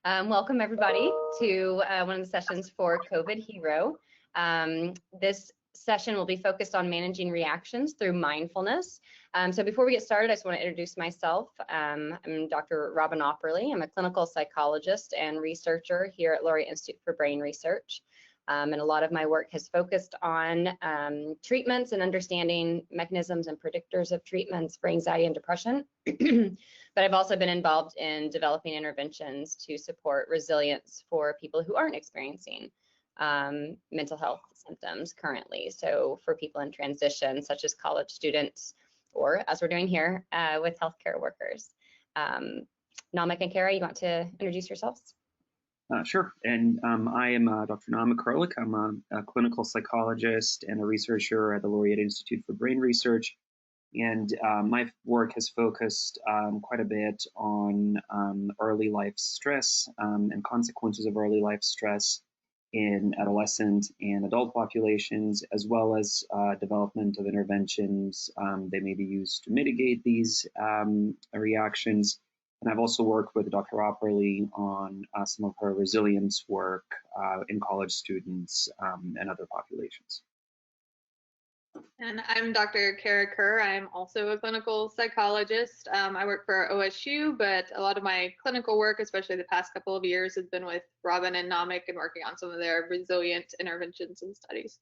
Welcome everybody to one of the sessions for COVID Hero. This session will be focused on managing reactions through mindfulness. So before we get started, I just want to introduce myself. I'm Dr. Robin Aupperle. I'm a clinical psychologist and researcher here at Laureate Institute for Brain Research. And a lot of my work has focused on treatments and understanding mechanisms and predictors of treatments for anxiety and depression. But I've also been involved in developing interventions to support resilience for people who aren't experiencing mental health symptoms currently. So for people in transition, such as college students, or as we're doing here with healthcare workers. Namik and Kerr, you want to introduce yourselves? Sure, and I am Dr. Namik Kirlic. I'm a clinical psychologist and a researcher at the Laureate Institute for Brain Research, and my work has focused quite a bit on early life stress and consequences of early life stress in adolescent and adult populations, as well as development of interventions that may be used to mitigate these reactions. And I've also worked with Dr. Aupperle on some of her resilience work in college students and other populations. And I'm Dr. Kerr. I'm also a clinical psychologist. I work for OSU, but a lot of my clinical work, especially the past couple of years, has been with Robin and Namik and working on some of their resilient interventions and studies.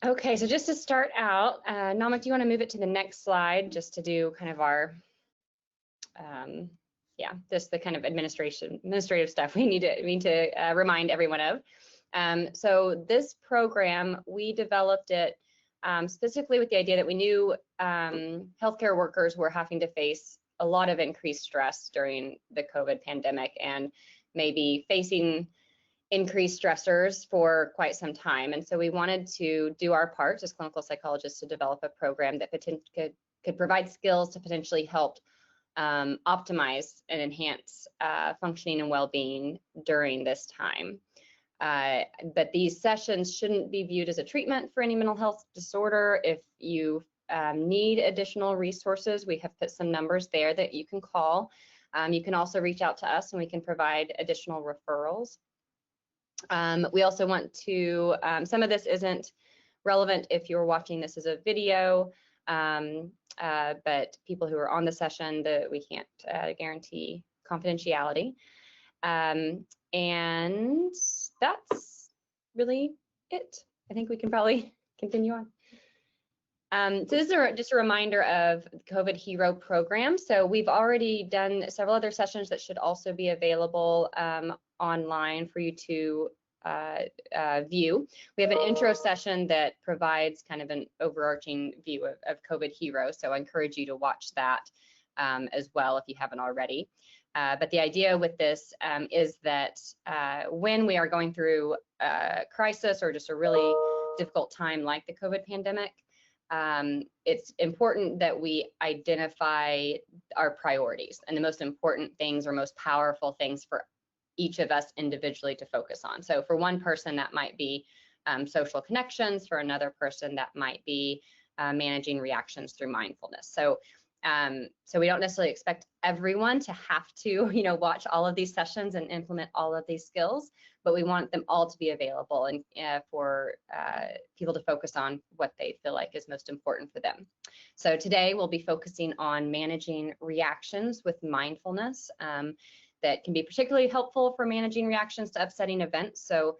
Okay, so just to start out, Namik, do you want to move it to the next slide just to do kind of our just the kind of administrative stuff we need to remind everyone of. So this program, we developed it specifically with the idea that we knew healthcare workers were having to face a lot of increased stress during the COVID pandemic and maybe facing increased stressors for quite some time. And so we wanted to do our part as clinical psychologists to develop a program that could provide skills to potentially help optimize and enhance functioning and well-being during this time. But these sessions shouldn't be viewed as a treatment for any mental health disorder. If you need additional resources, we have put some numbers there that you can call. You can also reach out to us and we can provide additional referrals. We also want to, some of this isn't relevant if you're watching this as a video, but people who are on the session, we can't guarantee confidentiality. And that's really it. I think we can probably continue on. So this is just a reminder of the COVID Hero program. So we've already done several other sessions that should also be available online for you to view. We have an intro session that provides kind of an overarching view of COVID Hero. So I encourage you to watch that as well if you haven't already. But the idea with this is that when we are going through a crisis or just a really difficult time like the COVID pandemic, it's important that we identify our priorities and the most important things or most powerful things for each of us individually to focus on. So for one person, that might be social connections. For another person, that might be managing reactions through mindfulness. So we don't necessarily expect everyone to have to, watch all of these sessions and implement all of these skills, but we want them all to be available and for people to focus on what they feel like is most important for them. So today we'll be focusing on managing reactions with mindfulness. That can be particularly helpful for managing reactions to upsetting events. So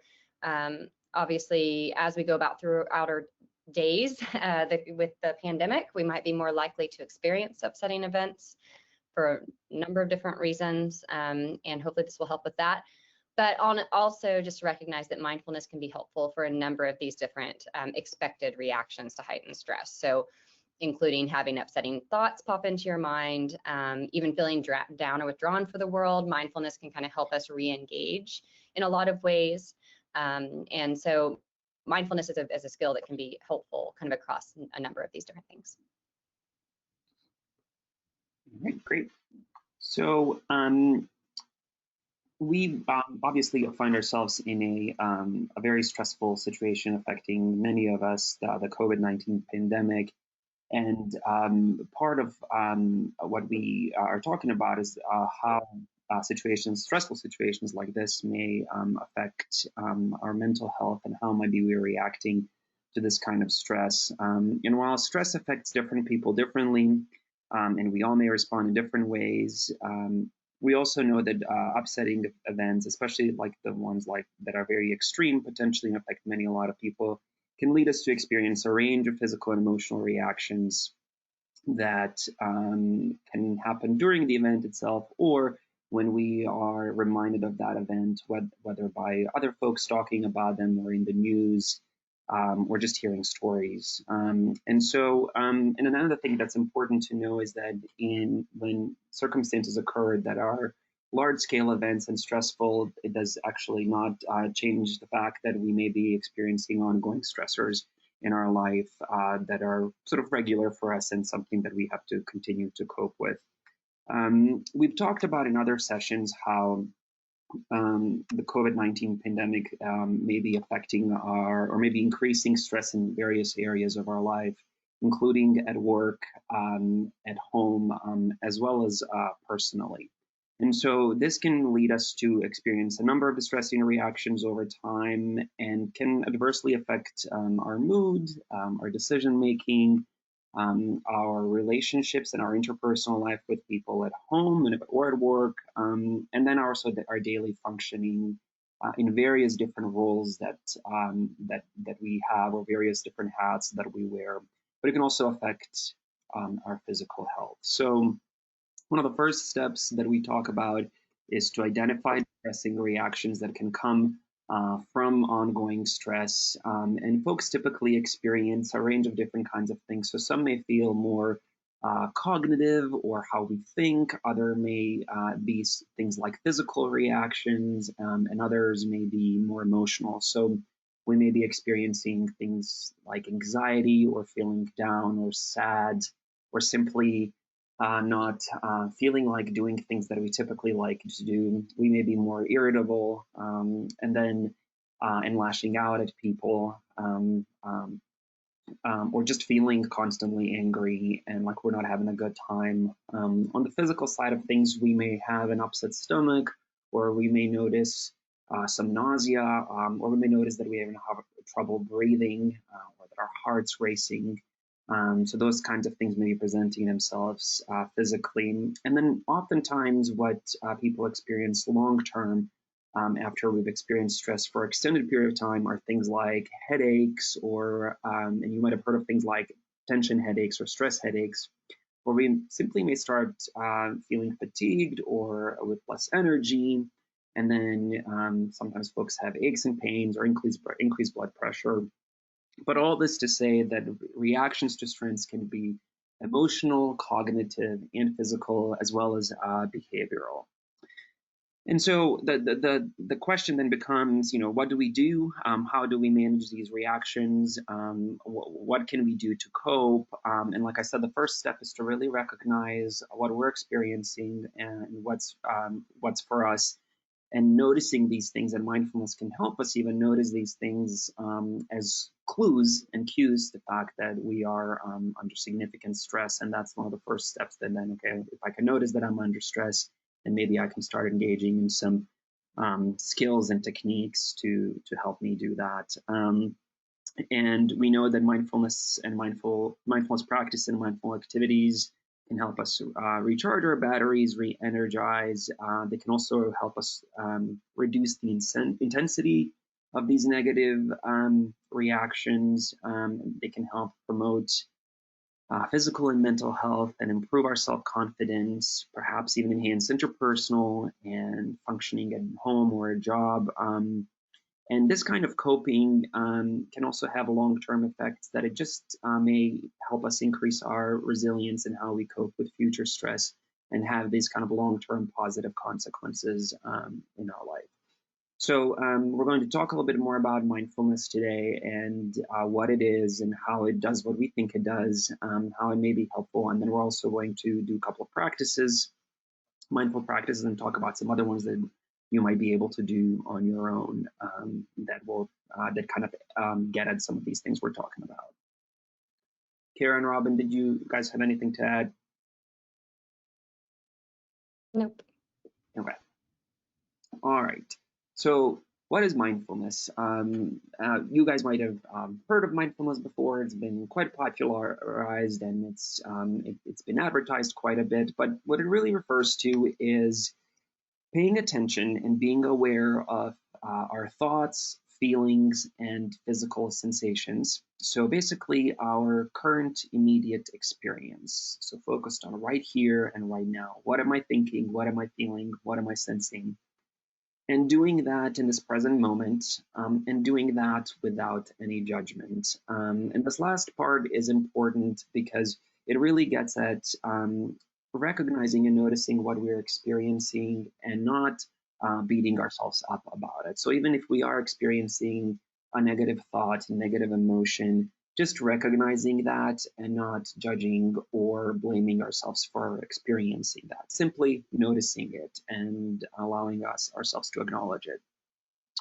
obviously, as we go about throughout our days with the pandemic, we might be more likely to experience upsetting events for a number of different reasons, and hopefully this will help with that. But also just to recognize that mindfulness can be helpful for a number of these different expected reactions to heightened stress. So including having upsetting thoughts pop into your mind, even feeling down or withdrawn for the world. Mindfulness can kind of help us re-engage in a lot of ways. And so mindfulness is a skill that can be helpful kind of across a number of these different things. All right, great. So we obviously find ourselves in a very stressful situation affecting many of us, the COVID-19 pandemic. And part of what we are talking about is how situations, stressful situations like this may affect our mental health and how maybe we're reacting to this kind of stress. And while stress affects different people differently, and we all may respond in different ways, we also know that upsetting events, especially like the ones like that are very extreme, potentially affect a lot of people, can lead us to experience a range of physical and emotional reactions that can happen during the event itself, or when we are reminded of that event, whether by other folks talking about them or in the news, or just hearing stories. And another thing that's important to know is that when circumstances occur that are large-scale events and stressful, it does actually not change the fact that we may be experiencing ongoing stressors in our life that are sort of regular for us and something that we have to continue to cope with. We've talked about in other sessions how the COVID-19 pandemic may be affecting or maybe increasing stress in various areas of our life, including at work, at home, as well as personally. And so this can lead us to experience a number of distressing reactions over time and can adversely affect our mood, our decision making, our relationships and our interpersonal life with people at home or at work, and then also our daily functioning in various different roles that we have, or various different hats that we wear. But it can also affect our physical health. So one of the first steps that we talk about is to identify distressing reactions that can come from ongoing stress. And folks typically experience a range of different kinds of things. So some may feel more cognitive or how we think. Other may be things like physical reactions, and others may be more emotional. So we may be experiencing things like anxiety or feeling down or sad, or simply not feeling like doing things that we typically like to do. We may be more irritable, and lashing out at people, or just feeling constantly angry and like we're not having a good time. On the physical side of things, we may have an upset stomach, or we may notice some nausea, or we may notice that we have trouble breathing, or that our heart's racing. So those kinds of things may be presenting themselves physically. And then oftentimes what people experience long-term after we've experienced stress for an extended period of time are things like headaches, or, and you might have heard of things like tension headaches or stress headaches, where we simply may start feeling fatigued or with less energy. And then sometimes folks have aches and pains or increased blood pressure. But all this to say that reactions to stress can be emotional, cognitive, and physical, as well as behavioral. And so the question then becomes, what do we do? How do we manage these reactions? What can we do to cope? And like I said, the first step is to really recognize what we're experiencing and what's for us, and noticing these things. And mindfulness can help us even notice these things as clues and cues, the fact that we are under significant stress. And that's one of the first steps. Then, okay, if I can notice that I'm under stress, then maybe I can start engaging in some skills and techniques to help me do that. And we know that mindfulness and mindfulness practice and mindful activities can help us recharge our batteries, re-energize. They can also help us reduce the intensity of these negative reactions. They can help promote physical and mental health and improve our self-confidence, perhaps even enhance interpersonal and functioning at home or a job. And this kind of coping can also have long-term effects that it just may help us increase our resilience in how we cope with future stress and have these kind of long-term positive consequences in our life. So we're going to talk a little bit more about mindfulness today, and what it is and how it does what we think it does, how it may be helpful. And then we're also going to do a couple of practices, mindful practices, and talk about some other ones that you might be able to do on your own that kind of get at some of these things we're talking about. Kerr and Robin, did you guys have anything to add? Nope. Okay. All right. So what is mindfulness? You guys might have heard of mindfulness before. It's been quite popularized, and it's been advertised quite a bit. But what it really refers to is paying attention and being aware of our thoughts, feelings, and physical sensations. So basically, our current immediate experience. So focused on right here and right now. What am I thinking? What am I feeling? What am I sensing? And doing that in this present moment, and doing that without any judgment. And this last part is important because it really gets at recognizing and noticing what we're experiencing and not beating ourselves up about it. So even if we are experiencing a negative thought, negative emotion, just recognizing that and not judging or blaming ourselves for experiencing that, simply noticing it and allowing ourselves to acknowledge it.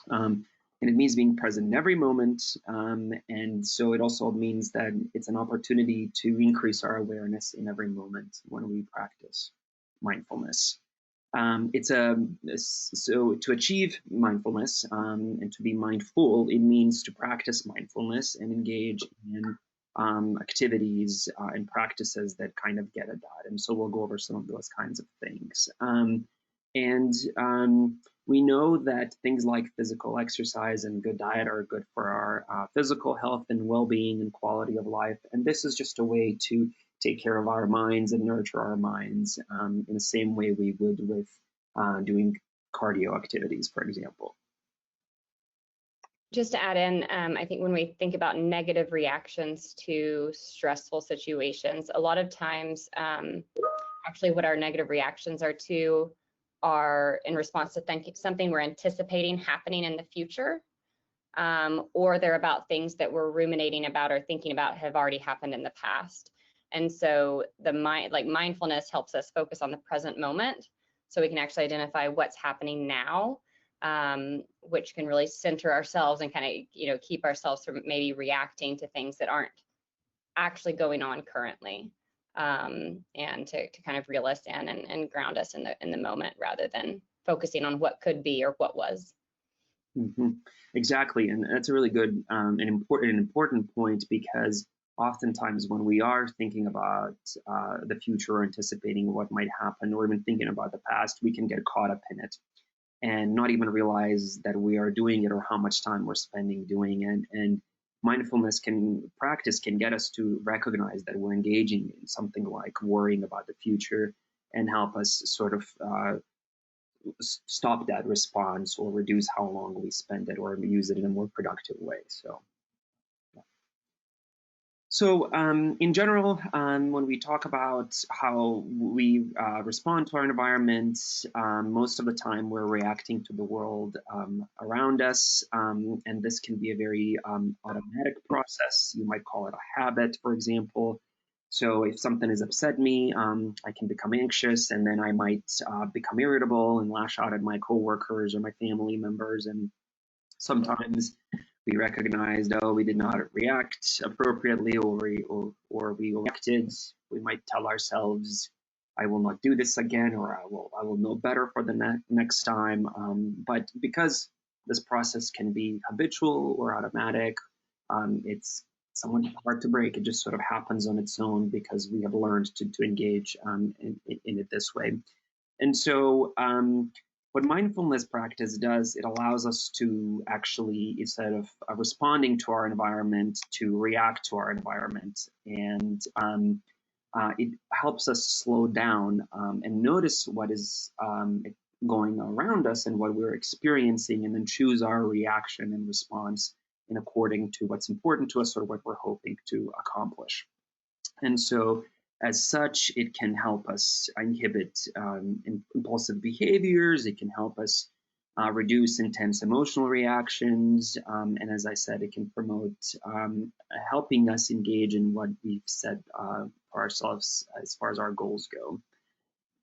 And it means being present in every moment. And so it also means that it's an opportunity to increase our awareness in every moment when we practice mindfulness. So to achieve mindfulness and to be mindful, it means to practice mindfulness and engage in activities and practices that kind of get at that. And so we'll go over some of those kinds of things. We know that things like physical exercise and good diet are good for our physical health and well-being and quality of life. And this is just a way to take care of our minds and nurture our minds in the same way we would with doing cardio activities, for example. Just to add in, I think when we think about negative reactions to stressful situations, a lot of times, actually what our negative reactions are to are in response to something we're anticipating happening in the future, or they're about things that we're ruminating about or thinking about have already happened in the past. And so mindfulness helps us focus on the present moment, so we can actually identify what's happening now, which can really center ourselves and kind of, keep ourselves from maybe reacting to things that aren't actually going on currently, and to kind of reel us in and ground us in the moment rather than focusing on what could be or what was. Mm-hmm. Exactly, and that's a really good and important point, because oftentimes when we are thinking about the future or anticipating what might happen, or even thinking about the past, we can get caught up in it and not even realize that we are doing it or how much time we're spending doing it. And mindfulness practice can get us to recognize that we're engaging in something like worrying about the future, and help us sort of stop that response or reduce how long we spend it or use it in a more productive way. So in general, when we talk about how we respond to our environment, most of the time we're reacting to the world around us, and this can be a very automatic process. You might call it a habit, for example. So if something has upset me, I can become anxious, and then I might become irritable and lash out at my coworkers or my family members. And sometimes we recognized, oh, we did not react appropriately, or we reacted. We might tell ourselves, I will not do this again, or I will know better for the next time. But because this process can be habitual or automatic, it's somewhat hard to break. It just sort of happens on its own because we have learned to engage in it this way. And so what mindfulness practice does, it allows us to actually, instead of responding to our environment, to react to our environment. And it helps us slow down and notice what is going around us and what we're experiencing, and then choose our reaction and response in according to what's important to us or what we're hoping to accomplish. And so as such, it can help us inhibit impulsive behaviors. It can help us reduce intense emotional reactions. And as I said, it can promote helping us engage in what we've set for ourselves as far as our goals go.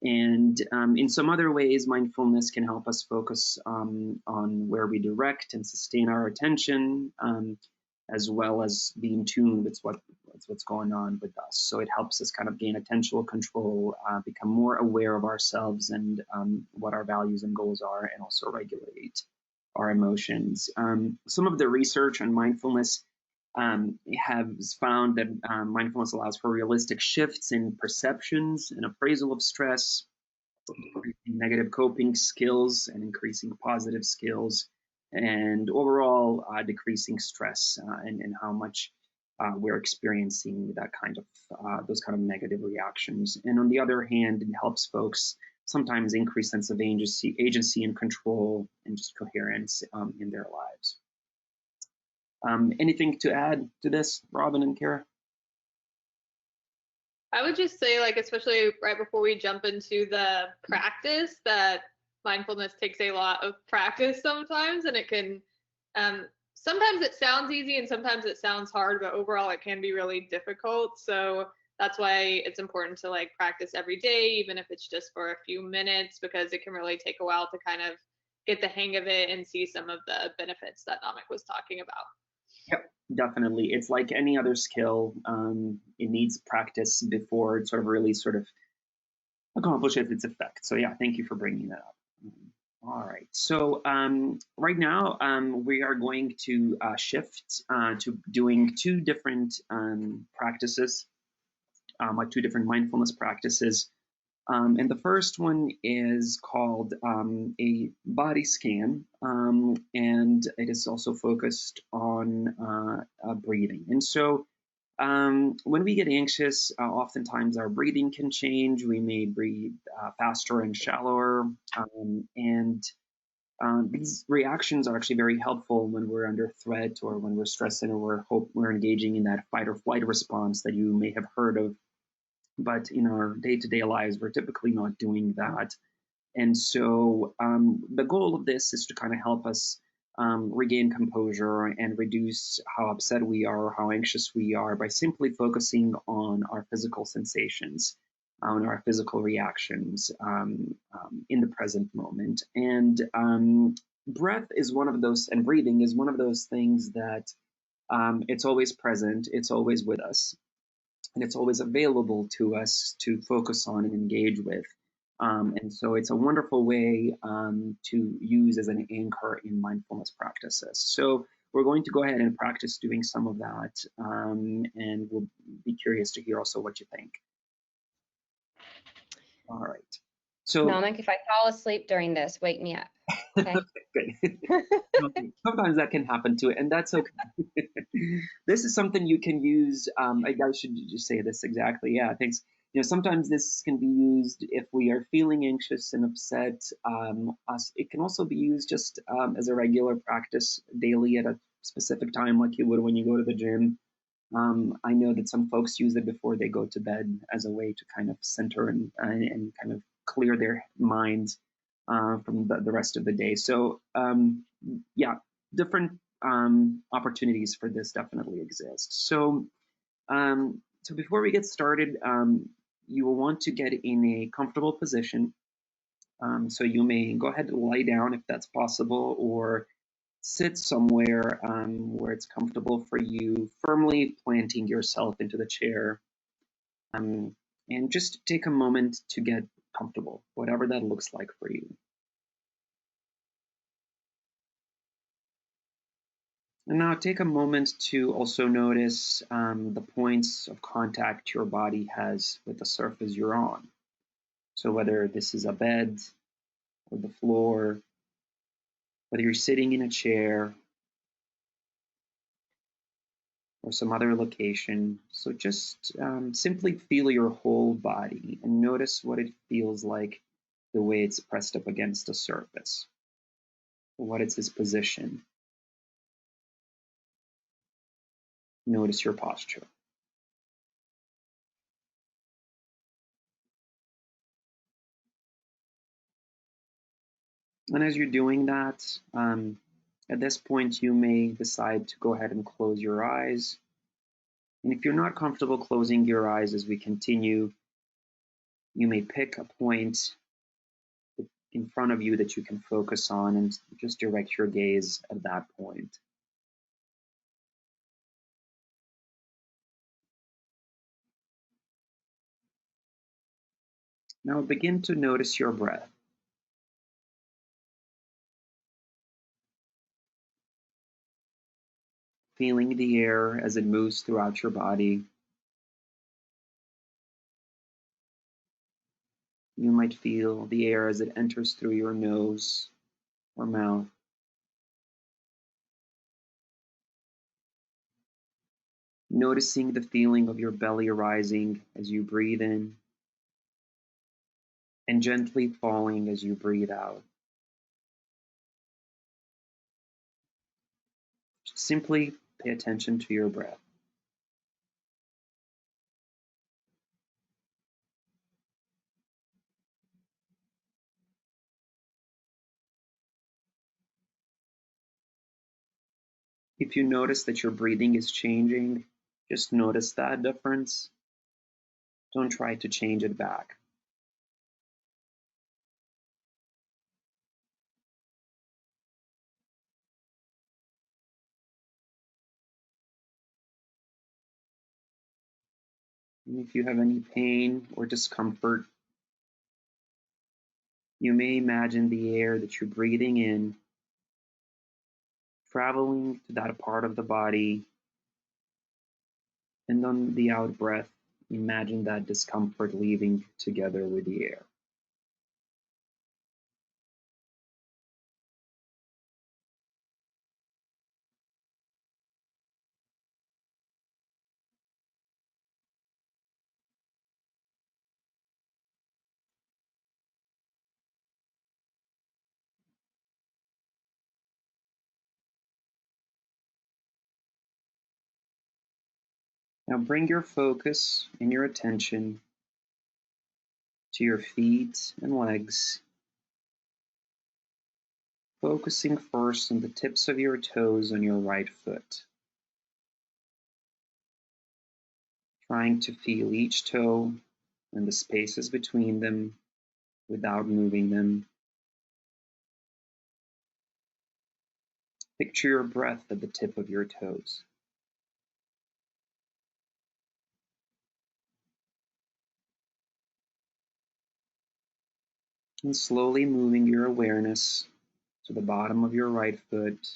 And in some other ways, mindfulness can help us focus on where we direct and sustain our attention. as well as being tuned with what's going on with us. So it helps us kind of gain attentional control, become more aware of ourselves and what our values and goals are, and also regulate our emotions. Some of the research on mindfulness has found that mindfulness allows for realistic shifts in perceptions and appraisal of stress, negative coping skills and increasing positive skills, and overall decreasing stress and how much we're experiencing that kind of those kind of negative reactions. And on the other hand, it helps folks sometimes increase sense of agency and control and just coherence in their lives. Anything to add to this, Robin and Kara? I would just say, like, especially right before we jump into the practice, that mindfulness takes a lot of practice sometimes, and it can, sometimes it sounds easy and sometimes it sounds hard, but overall it can be really difficult. So that's why it's important to like practice every day, even if it's just for a few minutes, because it can really take a while to kind of get the hang of it and see some of the benefits that Namik was talking about. Yep, definitely. It's like any other skill. It needs practice before it sort of really sort of accomplishes its effect. So yeah, thank you for bringing that up. All right. So right now we are going to shift to doing two different practices, like two different mindfulness practices. And the first one is called a body scan, and it is also focused on breathing. And so when we get anxious, oftentimes our breathing can change. We may breathe faster and shallower, and these reactions are actually very helpful when we're under threat or when we're stressing or we're engaging in that fight or flight response that you may have heard of. But in our day-to-day lives, we're typically not doing that. And so the goal of this is to kind of help us regain composure and reduce how upset we are or how anxious we are by simply focusing on our physical sensations, on our physical reactions in the present moment. And breath is one of those, and breathing is one of those things that it's always present, it's always with us, and it's always available to us to focus on and engage with. And so it's a wonderful way to use as an anchor in mindfulness practices. So we're going to go ahead and practice doing some of that, and we'll be curious to hear also what you think. All right. So Namik, if I fall asleep during this, wake me up. Okay. Good. Sometimes that can happen to it, and that's okay. This is something you can use. I should just say this exactly. Yeah, thanks. Sometimes this can be used if we are feeling anxious and upset. It can also be used just as a regular practice daily at a specific time, like you would when you go to the gym. I know that some folks use it before they go to bed as a way to kind of center and kind of clear their minds from the rest of the day. So yeah, different opportunities for this definitely exist. So so before we get started, you will want to get in a comfortable position. So you may go ahead and lie down if that's possible, or sit somewhere where it's comfortable for you, firmly planting yourself into the chair. And just take a moment to get comfortable, whatever that looks like for you. And now take a moment to also notice the points of contact your body has with the surface you're on. So whether this is a bed or the floor, whether you're sitting in a chair or some other location. So just simply feel your whole body and notice what it feels like the way it's pressed up against the surface. What is its position? Notice your posture. And as you're doing that, at this point, you may decide to go ahead and close your eyes. And if you're not comfortable closing your eyes as we continue, you may pick a point in front of you that you can focus on and just direct your gaze at that point. Now begin to notice your breath. Feeling the air as it moves throughout your body. You might feel the air as it enters through your nose or mouth. Noticing the feeling of your belly rising as you breathe in and gently falling as you breathe out. Simply pay attention to your breath. If you notice that your breathing is changing, just notice that difference. Don't try to change it back. And if you have any pain or discomfort, you may imagine the air that you're breathing in traveling to that part of the body, and on the out breath, imagine that discomfort leaving together with the air. Now bring your focus and your attention to your feet and legs, focusing first on the tips of your toes on your right foot. Trying to feel each toe and the spaces between them without moving them. Picture your breath at the tip of your toes. And slowly moving your awareness to the bottom of your right foot,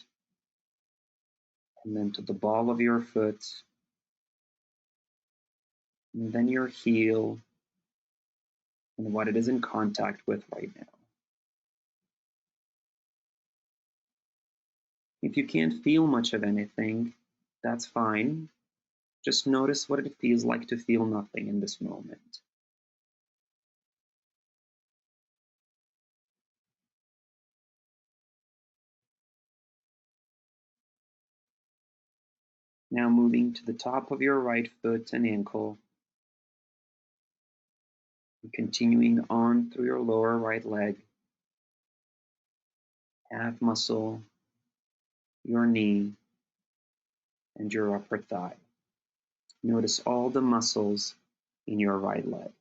and then to the ball of your foot, and then your heel, and what it is in contact with right now. If you can't feel much of anything, that's fine. Just notice what it feels like to feel nothing in this moment. Now moving to the top of your right foot and ankle, and continuing on through your lower right leg, calf muscle, your knee, and your upper thigh. Notice all the muscles in your right leg.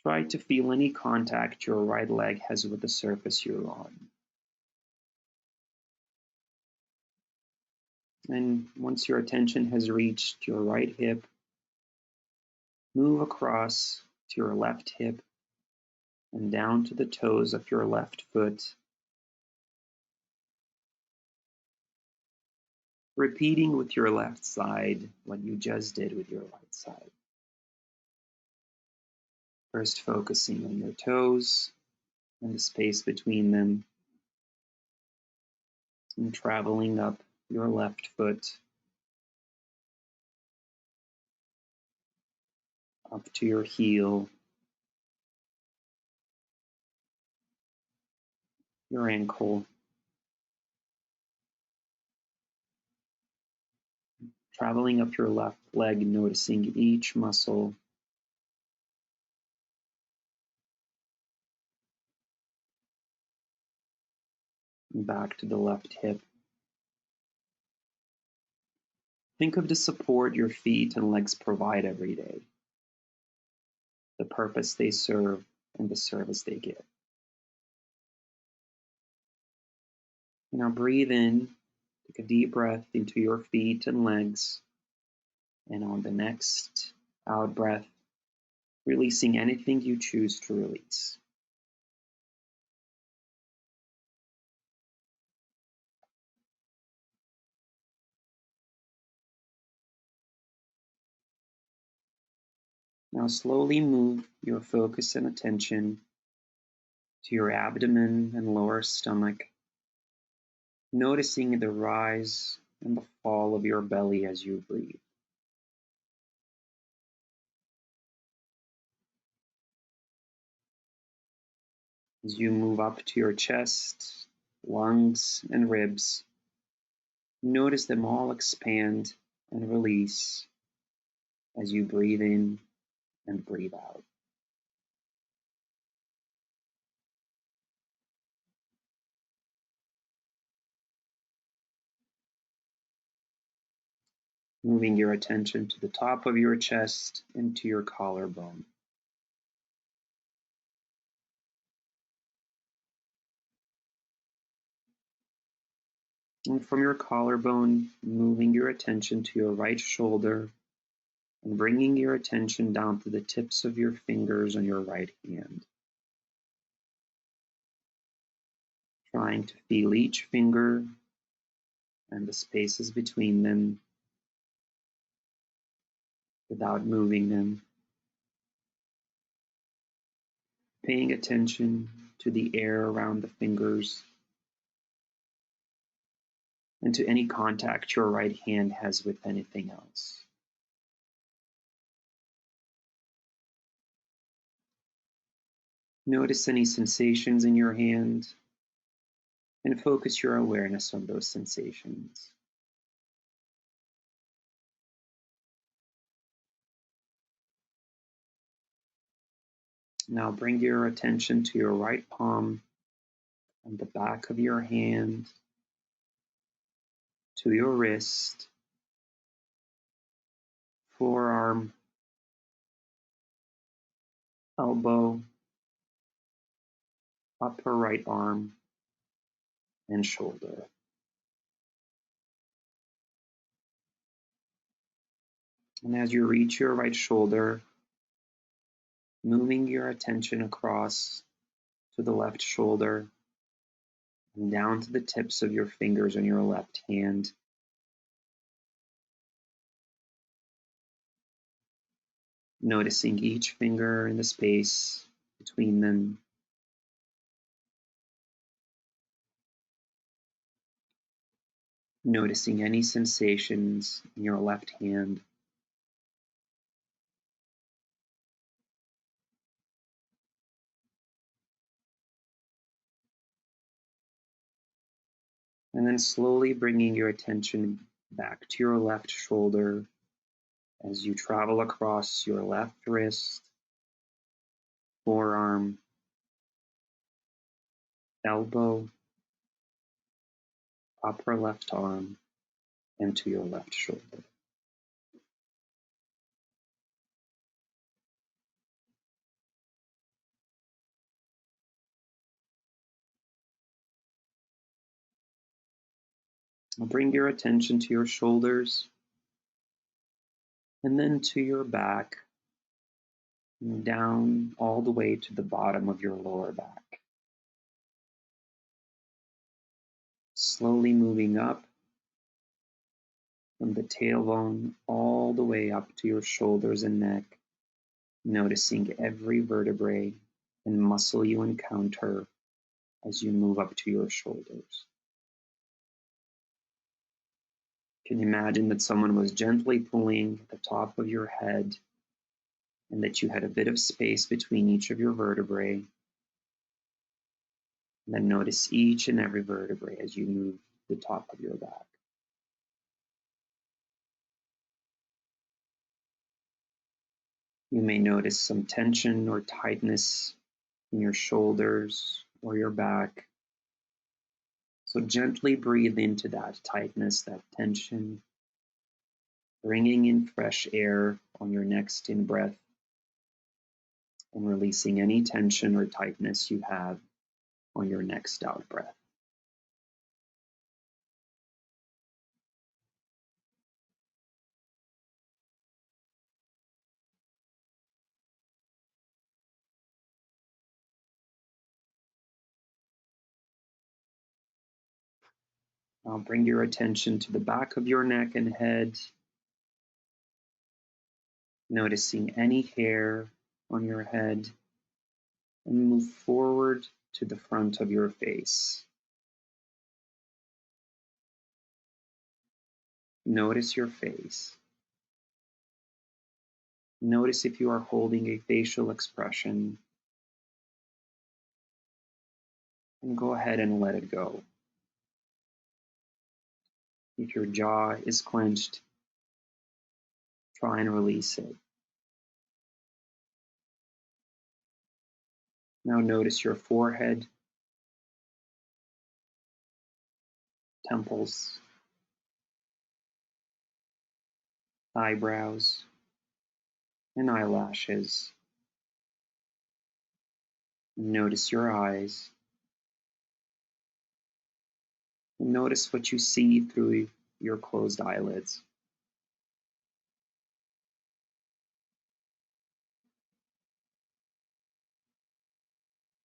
Try to feel any contact your right leg has with the surface you're on. And once your attention has reached your right hip, move across to your left hip and down to the toes of your left foot, repeating with your left side what you just did with your right side. First focusing on your toes and the space between them, and traveling up your left foot, up to your heel, your ankle, traveling up your left leg, noticing each muscle, and back to the left hip. Think of the support your feet and legs provide every day, the purpose they serve, and the service they give. Now breathe in, take a deep breath into your feet and legs, And on the next out breath, releasing anything you choose to release. Now slowly move your focus and attention to your abdomen and lower stomach, noticing the rise and the fall of your belly as you breathe. As you move up to your chest, lungs, and ribs, notice them all expand and release as you breathe in and breathe out. Moving your attention to the top of your chest and to your collarbone. And from your collarbone, moving your attention to your right shoulder and bringing your attention down to the tips of your fingers on your right hand. Trying to feel each finger and the spaces between them without moving them. Paying attention to the air around the fingers and to any contact your right hand has with anything else. Notice any sensations in your hand and focus your awareness on those sensations. Now bring your attention to your right palm and the back of your hand, to your wrist, forearm, elbow, upper right arm, and shoulder. And as you reach your right shoulder, moving your attention across to the left shoulder and down to the tips of your fingers on your left hand. Noticing each finger and the space between them. Noticing any sensations in your left hand. And then slowly bringing your attention back to your left shoulder as you travel across your left wrist, forearm, elbow, upper left arm, and to your left shoulder. Now bring your attention to your shoulders and then to your back and down all the way to the bottom of your lower back. Slowly moving up from the tailbone all the way up to your shoulders and neck, noticing every vertebrae and muscle you encounter as you move up to your shoulders. You can imagine that someone was gently pulling at the top of your head and that you had a bit of space between each of your vertebrae. And then notice each and every vertebrae as you move the top of your back. You may notice some tension or tightness in your shoulders or your back. So gently breathe into that tightness, that tension, bringing in fresh air on your next in-breath and releasing any tension or tightness you have on your next out-breath. Now bring your attention to the back of your neck and head, noticing any hair on your head, and move forward to the front of your face. Notice your face. Notice if you are holding a facial expression, and go ahead and let it go. If your jaw is clenched, try and release it. Now notice your forehead, temples, eyebrows, and eyelashes. Notice your eyes. Notice what you see through your closed eyelids.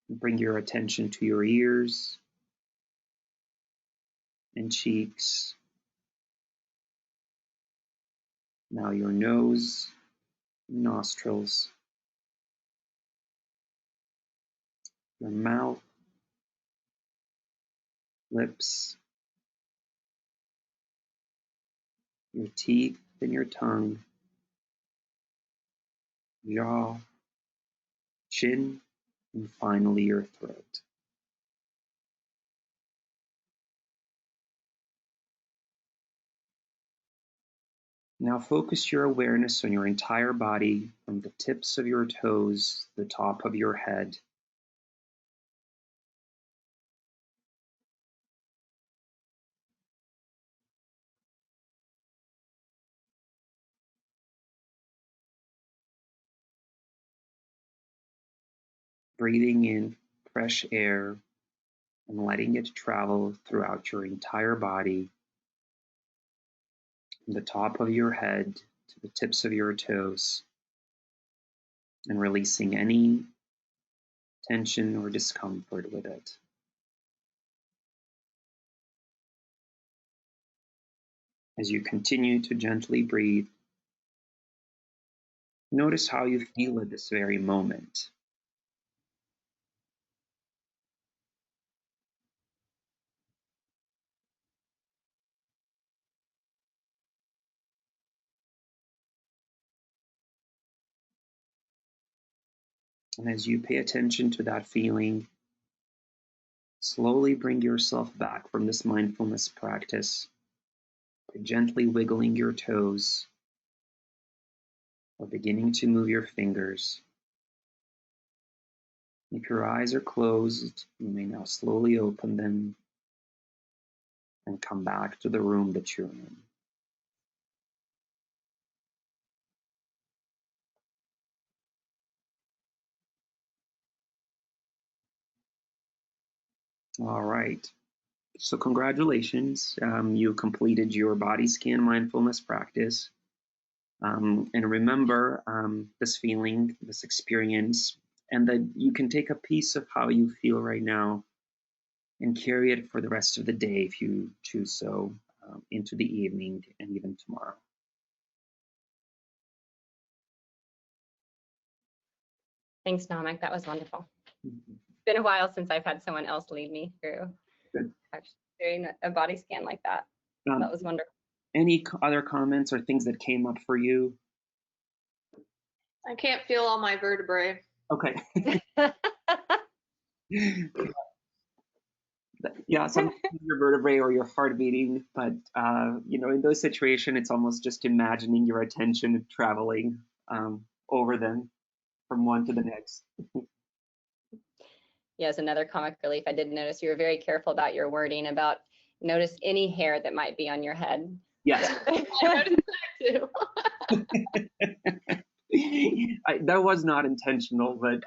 Bring your attention to your ears and cheeks. Now your nose, nostrils, your mouth, lips, your teeth and your tongue, jaw, chin, and finally your throat. Now focus your awareness on your entire body, from the tips of your toes to the top of your head. Breathing in fresh air and letting it travel throughout your entire body, from the top of your head to the tips of your toes, and releasing any tension or discomfort with it. As you continue to gently breathe, notice how you feel at this very moment. And as you pay attention to that feeling, slowly bring yourself back from this mindfulness practice by gently wiggling your toes or beginning to move your fingers. If your eyes are closed, you may now slowly open them and come back to the room that you're in. All right. So congratulations. You completed your body scan mindfulness practice. And remember this feeling, this experience, and that you can take a piece of how you feel right now and carry it for the rest of the day if you choose so, into the evening and even tomorrow. Thanks, Namik. That was wonderful. Mm-hmm. It's been a while since I've had someone else lead me through Good. actually doing a body scan like that. That was wonderful. Any other comments or things that came up for you? I can't feel all my vertebrae. Okay. Yeah, sometimes your vertebrae or your heart beating, but in those situations, it's almost just imagining your attention traveling over them from one to the next. Yes, another comic relief. I did notice you were very careful about your wording about notice any hair that might be on your head. Yes. I noticed that too. That was not intentional, but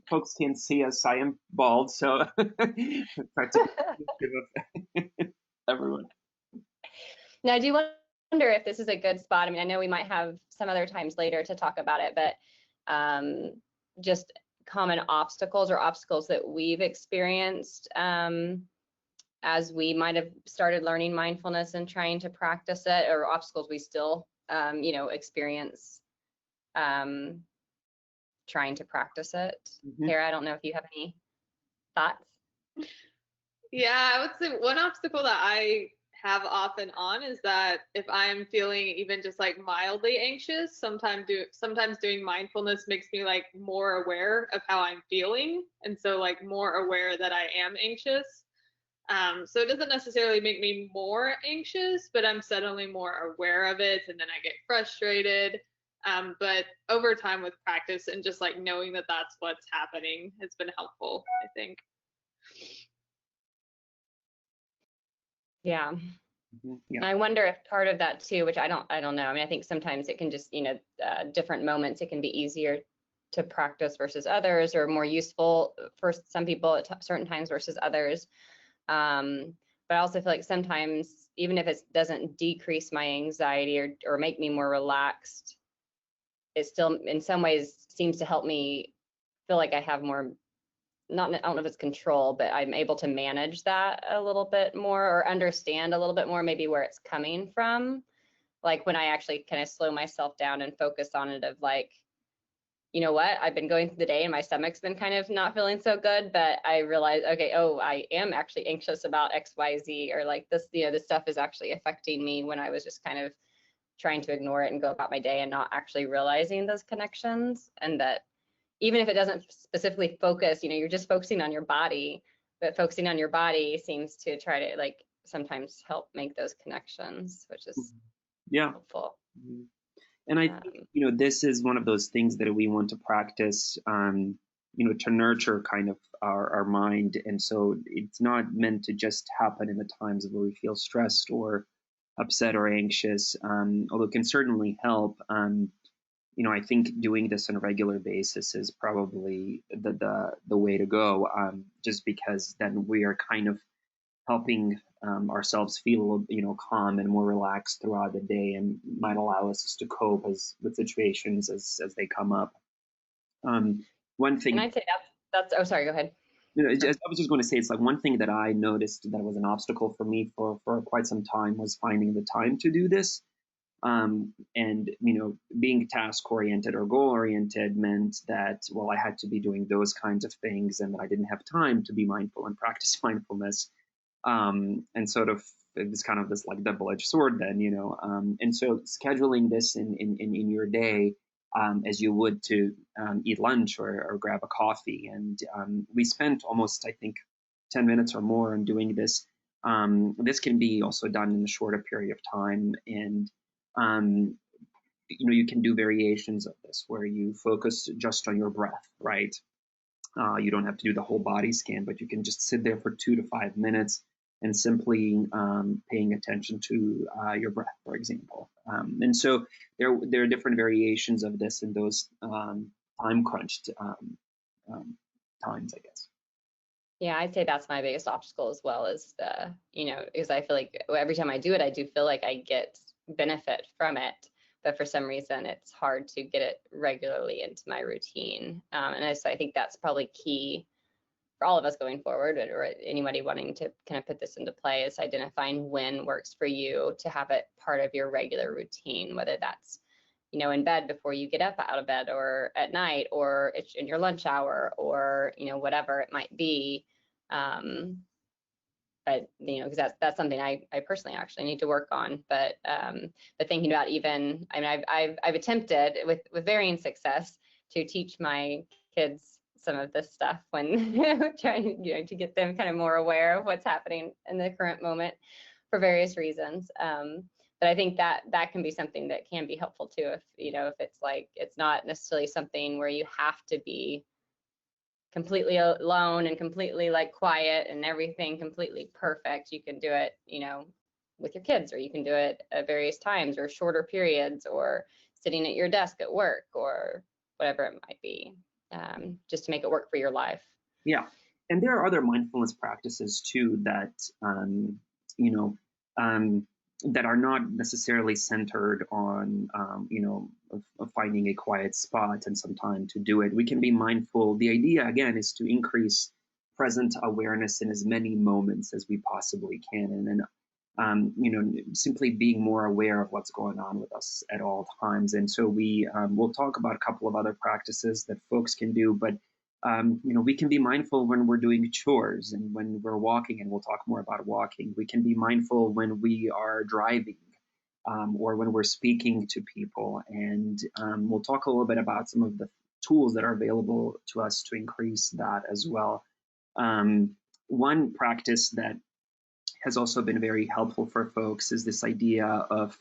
folks can't see us. I am bald, so try to give everyone. Now, I do wonder if this is a good spot. I mean, I know we might have some other times later to talk about it, but just common obstacles or obstacles that we've experienced as we might have started learning mindfulness and trying to practice it, or obstacles we still, experience trying to practice it. Kara, I don't know if you have any thoughts. Yeah, I would say one obstacle that I have off and on is that if I'm feeling even just like mildly anxious, sometimes doing mindfulness makes me like more aware of how I'm feeling, and so like more aware that I am anxious. So it doesn't necessarily make me more anxious, but I'm suddenly more aware of it, and then I get frustrated. But over time with practice and just like knowing that that's what's happening has been helpful, I think. Yeah. Yeah. I wonder if part of that too, which I don't know. I mean, I think sometimes it can just, different moments, it can be easier to practice versus others, or more useful for some people at certain times versus others. But I also feel like sometimes, even if it doesn't decrease my anxiety or make me more relaxed, it still in some ways seems to help me feel like I have more, I don't know if it's control, but I'm able to manage that a little bit more, or understand a little bit more maybe where it's coming from. Like when I actually kind of slow myself down and focus on it, of like, you know what, I've been going through the day and my stomach's been kind of not feeling so good, but I realize, okay, oh, I am actually anxious about X, Y, Z, or like this, this stuff is actually affecting me, when I was just kind of trying to ignore it and go about my day and not actually realizing those connections. And that even if it doesn't specifically focus, you're just focusing on your body, but focusing on your body seems to try to like sometimes help make those connections, which is helpful. And I think, this is one of those things that we want to practice, to nurture kind of our mind. And so it's not meant to just happen in the times where we feel stressed or upset or anxious, although it can certainly help. I think doing this on a regular basis is probably the way to go, just because then we are kind of helping ourselves feel, calm and more relaxed throughout the day, and might allow us to cope with situations as they come up. One thing, and I'd say that's oh, sorry, go ahead. I was just going to say, it's like one thing that I noticed that was an obstacle for me for quite some time was finding the time to do this. And being task oriented or goal oriented meant that, well, I had to be doing those kinds of things, and that I didn't have time to be mindful and practice mindfulness. And sort of it's kind of this like double-edged sword then, and so scheduling this in your day, as you would to eat lunch or grab a coffee. And we spent almost, I think, 10 minutes or more on doing this. This can be also done in a shorter period of time. And you can do variations of this where you focus just on your breath, right? You don't have to do the whole body scan, but you can just sit there for 2 to 5 minutes and simply paying attention to your breath, for example. And so there are different variations of this in those time crunched times, I guess. Yeah, I'd say that's my biggest obstacle as well, is because I feel like every time I do it, I do feel like I get benefit from it, but for some reason it's hard to get it regularly into my routine. And so I think that's probably key for all of us going forward, or anybody wanting to kind of put this into play, is identifying when works for you to have it part of your regular routine, whether that's in bed before you get up out of bed, or at night, or it's in your lunch hour, or whatever it might be. But because that's something I personally actually need to work on. But thinking about, even, I mean, I've attempted with varying success to teach my kids some of this stuff when trying to get them kind of more aware of what's happening in the current moment for various reasons. But I think that can be something that can be helpful too, if it's like, it's not necessarily something where you have to be completely alone and completely like quiet and everything completely perfect. You can do it, with your kids, or you can do it at various times or shorter periods, or sitting at your desk at work, or whatever it might be, just to make it work for your life. Yeah. And there are other mindfulness practices too that, that are not necessarily centered on, finding a quiet spot and some time to do it. We can be mindful. The idea, again, is to increase present awareness in as many moments as we possibly can, and then simply being more aware of what's going on with us at all times. And so we'll talk about a couple of other practices that folks can do, but we can be mindful when we're doing chores and when we're walking, and we'll talk more about walking. We can be mindful when we are driving, or when we're speaking to people. And we'll talk a little bit about some of the tools that are available to us to increase that as well. One practice that has also been very helpful for folks is this idea of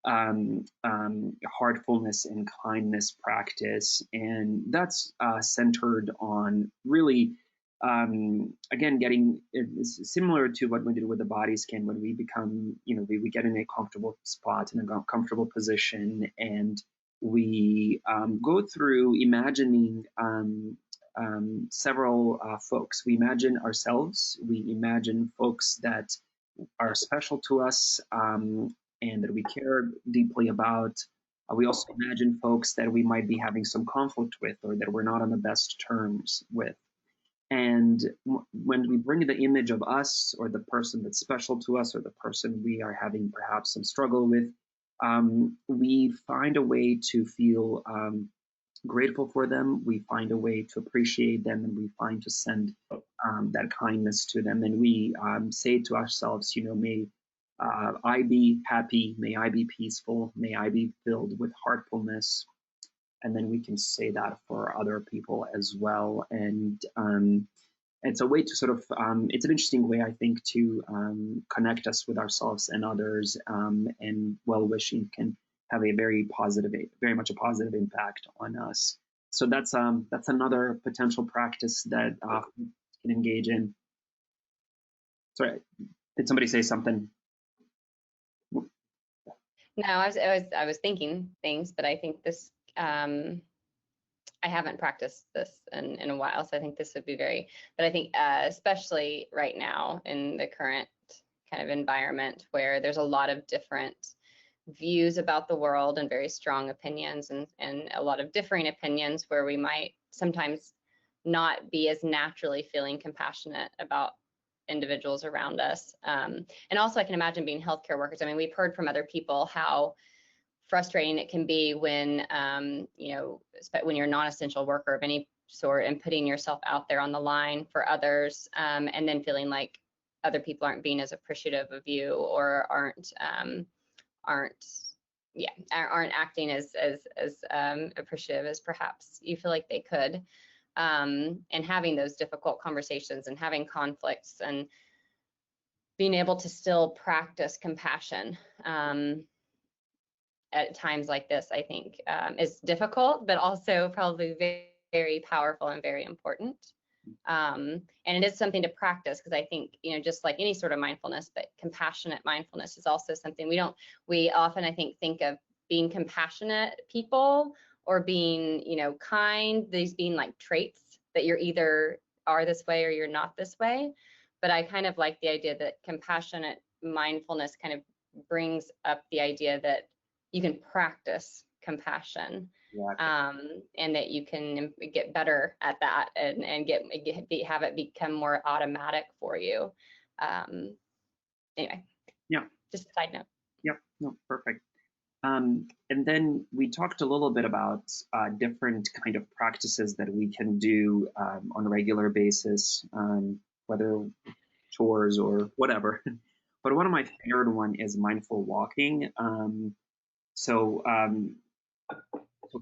heartfulness and kindness practice. And that's centered on really, again, getting similar to what we did with the body scan, when we become, we get in a comfortable spot, in a comfortable position, and we go through imagining several folks. We imagine ourselves, we imagine folks that are special to us, and that we care deeply about. We also imagine folks that we might be having some conflict with, or that we're not on the best terms with. And when we bring the image of us, or the person that's special to us, or the person we are having perhaps some struggle with, we find a way to feel grateful for them, we find a way to appreciate them, and we find to send that kindness to them. And we say to ourselves, may I be happy, may I be peaceful, may I be filled with heartfulness. And then we can say that for other people as well. And it's a way to sort of, it's an interesting way, I think, to connect us with ourselves and others, and well-wishing can have a very much a positive impact on us. So that's another potential practice that can engage in. Sorry, did somebody say something? No, I was thinking things, but I think this, I haven't practiced this in a while, so I think this would be but I think especially right now in the current kind of environment where there's a lot of different views about the world and very strong opinions, and a lot of differing opinions, where we might sometimes not be as naturally feeling compassionate about individuals around us. And also I can imagine being healthcare workers. I mean, we've heard from other people how frustrating it can be when, when you're a non-essential worker of any sort, and putting yourself out there on the line for others, and then feeling like other people aren't being as appreciative of you, or aren't acting as appreciative as perhaps you feel like they could, and having those difficult conversations and having conflicts, and being able to still practice compassion at times like this, I think is difficult, but also probably very, very powerful and very important. And it is something to practice, because I think, just like any sort of mindfulness, but compassionate mindfulness is also something we often, I think of being compassionate people, or being, kind, these being like traits that you're either are this way or you're not this way. But I kind of like the idea that compassionate mindfulness kind of brings up the idea that you can practice compassion. Exactly. And that you can get better at that, and have it become more automatic for you. Anyway. Yeah. Just a side note. Yep. No, perfect. And then we talked a little bit about different kind of practices that we can do on a regular basis, whether chores or whatever. But one of my favorite one is mindful walking. So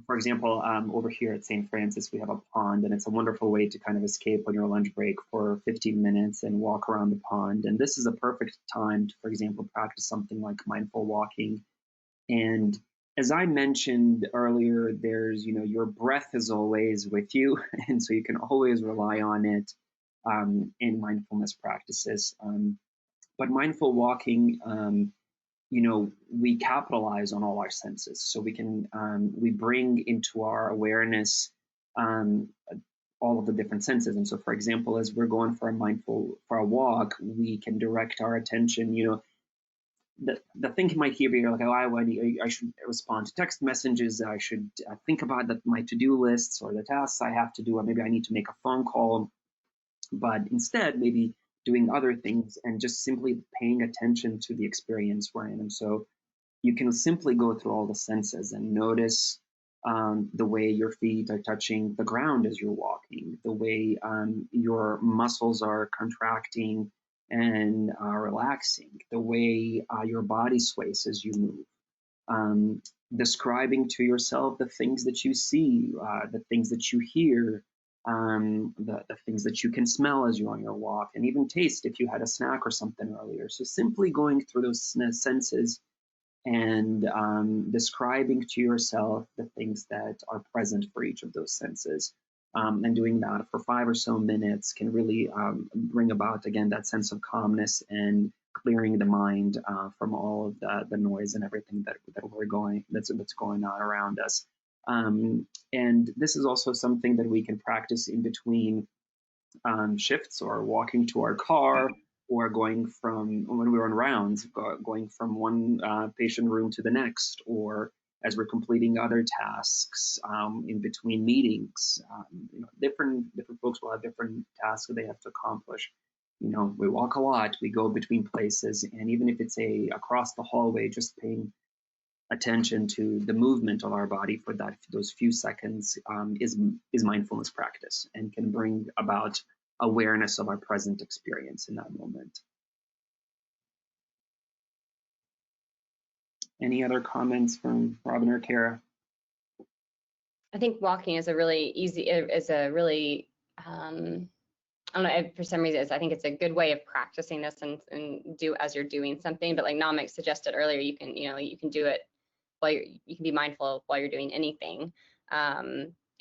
for example, over here at St. Francis, we have a pond, and it's a wonderful way to kind of escape on your lunch break for 15 minutes and walk around the pond. And this is a perfect time to, for example, practice something like mindful walking. And as I mentioned earlier, there's, your breath is always with you, and so you can always rely on it in mindfulness practices. But mindful walking, we capitalize on all our senses. So we bring into our awareness all of the different senses. And so, for example, as we're going for a walk, we can direct our attention, the thing you might hear, you're like, I should respond to text messages, I should think about my to-do lists or the tasks I have to do, or maybe I need to make a phone call. but instead maybe doing other things and just simply paying attention to the experience we're in. And so you can simply go through all the senses and notice the way your feet are touching the ground as you're walking, the way your muscles are contracting and relaxing, the way your body sways as you move. Describing to yourself the things that you see, the things that you hear, the things that you can smell as you're on your walk, and even taste if you had a snack or something earlier. So simply going through those senses and describing to yourself the things that are present for each of those senses. And doing that for 5 or so minutes can really bring about, again, that sense of calmness and clearing the mind from all of the noise and everything that's going on around us. And this is also something that we can practice in between shifts, or walking to our car, or going from, when we're on rounds, going from one patient room to the next, or as we're completing other tasks in between meetings. Different folks will have different tasks that they have to accomplish. We walk a lot, we go between places, and even if it's across the hallway, just paying attention to the movement of our body for those few seconds is mindfulness practice, and can bring about awareness of our present experience in that moment. Any other comments from Robin or Kara? I think walking is a really I don't know, for some reason, I think it's a good way of practicing this and do as you're doing something. But like Namik suggested earlier, you can do it while you can be mindful while you're doing anything.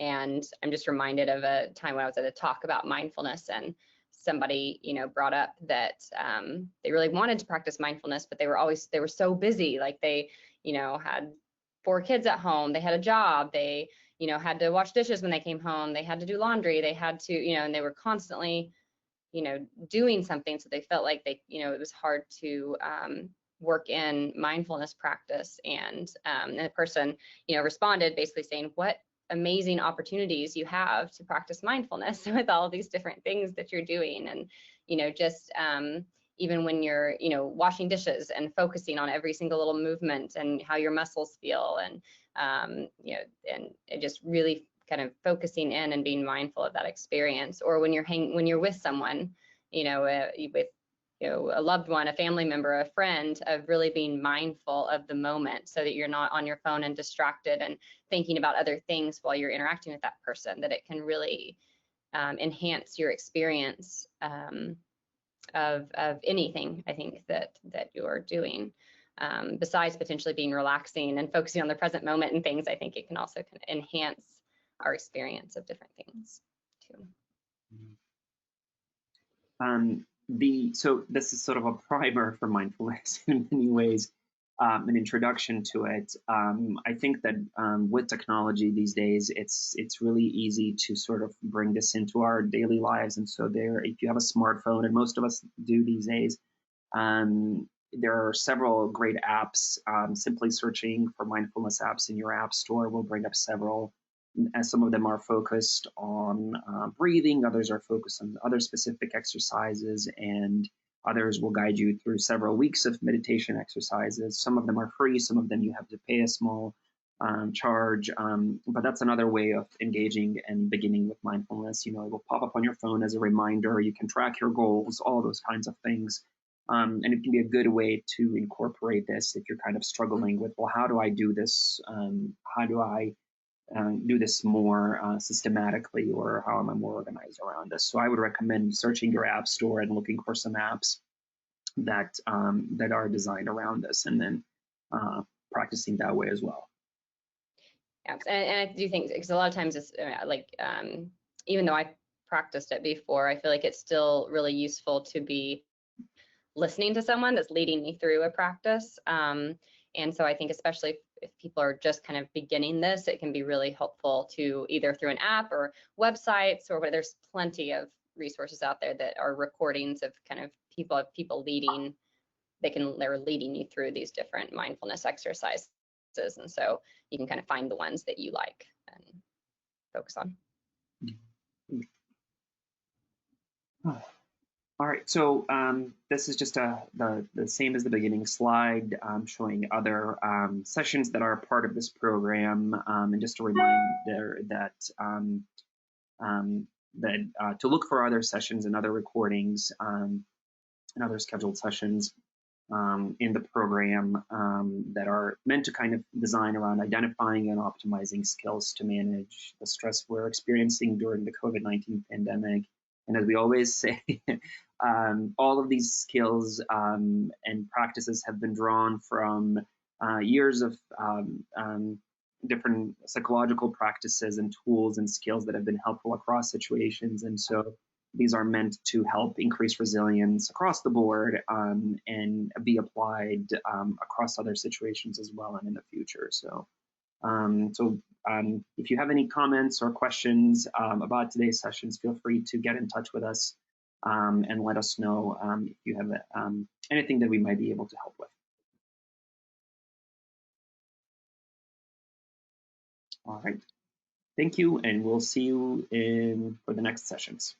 And I'm just reminded of a time when I was at a talk about mindfulness, and somebody brought up that they really wanted to practice mindfulness, but they were so busy. Like they had 4 kids at home, they had a job, they had to wash dishes when they came home, they had to do laundry, they had to and they were constantly doing something, so they felt like it was hard to work in mindfulness practice. And the person responded basically saying, what amazing opportunities you have to practice mindfulness with all of these different things that you're doing. And just even when you're washing dishes and focusing on every single little movement and how your muscles feel, and and it just really kind of focusing in and being mindful of that experience. Or when you're with someone, with a loved one, a family member, a friend, of really being mindful of the moment, so that you're not on your phone and distracted and thinking about other things while you're interacting with that person, that it can really enhance your experience of anything, I think, that you're doing. Besides potentially being relaxing and focusing on the present moment and things, I think it can also kind of enhance our experience of different things too. So this is sort of a primer for mindfulness in many ways, an introduction to it. I think that with technology these days, it's really easy to sort of bring this into our daily lives. And so if you have a smartphone, and most of us do these days, there are several great apps. Simply searching for mindfulness apps in your app store will bring up several. And some of them are focused on breathing, others are focused on other specific exercises, and others will guide you through several weeks of meditation exercises. Some of them are free, some of them you have to pay a small charge, but that's another way of engaging and beginning with mindfulness. It will pop up on your phone as a reminder. You can track your goals, all those kinds of things. And it can be a good way to incorporate this if you're kind of struggling with, well, how do I do this? How do I do this more systematically, or how am I more organized around this? So I would recommend searching your app store and looking for some apps that are designed around this, and then practicing that way as well. Yeah, and I do think, because a lot of times it's even though I practiced it before, I feel like it's still really useful to be listening to someone that's leading me through a practice. And so I think, especially if people are just kind of beginning this, it can be really helpful to either through an app or websites, or there's plenty of resources out there that are recordings of kind of people leading. They're leading you through these different mindfulness exercises, and so you can kind of find the ones that you like and focus on. All right, so this is just the same as the beginning slide, showing other sessions that are part of this program, and just a reminder that to look for other sessions and other recordings and other scheduled sessions in the program that are meant to kind of design around identifying and optimizing skills to manage the stress we're experiencing during the COVID-19 pandemic. And as we always say, all of these skills and practices have been drawn from years of different psychological practices and tools and skills that have been helpful across situations. And so these are meant to help increase resilience across the board and be applied across other situations as well and in the future. So, if you have any comments or questions about today's sessions, feel free to get in touch with us and let us know if you have anything that we might be able to help with. All right. Thank you, and we'll see you for the next sessions.